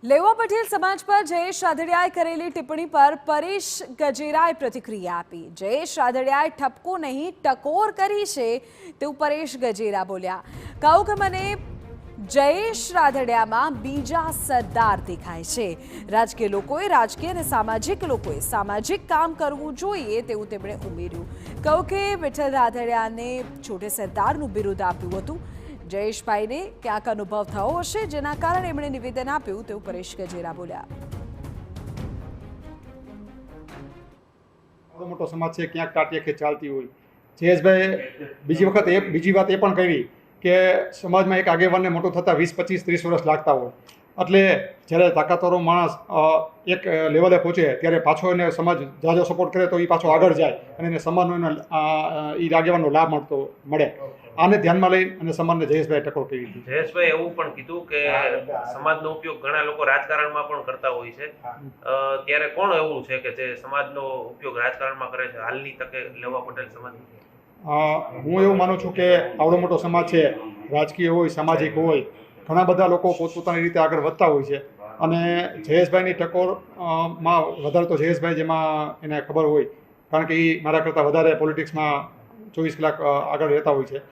લેવા પટેલ સમાજ પર જયેશ રાદડિયાએ કરેલી ટિપ્પણી પર પરેશ ગજેરાએ પ્રતિક્રિયા આપી। જયેશ રાદડિયાએ ઠપકો નહીં ટકોર કરી છે તેવું પરેશ ગજેરા બોલ્યા। કહું કે મને જયેશ રાદડિયામાં બીજા સરદાર દેખાય છે। રાજકીય લોકોએ રાજકીય અને સામાજિક લોકોએ સામાજિક કામ કરવું જોઈએ તેવું તેમણે ઉમેર્યું। કહું કે વિઠ્ઠલ રાદડિયાને છોટે સરદારનું બિરુદ આપ્યું હતું। જયેશભાઈને ક્યાંક અનુભવ થયો હશે જેના કારણે એમણે નિવેદન આપ્યું તેવું પરેશ ગજેરા બોલ્યા। મોટો સમાજ છે ક્યાંક ટાટિયા ચાલતી હોય। જયેશભાઈ બીજી વાત એ પણ કરી કે સમાજમાં એક આગેવાનને મોટો થતા 20, 25, 30 વર્ષ લાગતા હોય, એટલે જ્યારે તાકાતવાળો માણસ એક લેવલે પહોંચે ત્યારે પાછો એને સમાજ જાજો સપોર્ટ કરે તો એ પાછો આગળ જાય અને એને સમાજનો એ આગેવાનનો લાભ મળે। આને ધ્યાનમાં લઈ અને સમાજને જયેશભાઈ ટકોર કરી હતી। જયેશભાઈ એવું પણ કીધું કે સમાજનો ઉપયોગ ઘણા લોકો રાજકારણમાં પણ કરતા હોય છે, ત્યારે કોણ એવું છે કે જે સમાજનો ઉપયોગ રાજકારણમાં કરે છે હાલની તકે લેવા પટેલ સમાજ? હું એવું માનું છું કે આવડો મોટો સમાજ છે, રાજકીય હોય, સામાજિક હોય, ઘણા બધા લોકો પોતપોતાની રીતે આગળ વધતા હોય છે અને જયેશભાઈની ટકોરમાં વધારે તો જયેશભાઈ જેમાં એને ખબર હોય, કારણ કે એ મારા કરતાં વધારે પોલિટિક્સમાં 24 કલાક આગળ રહેતા હોય છે।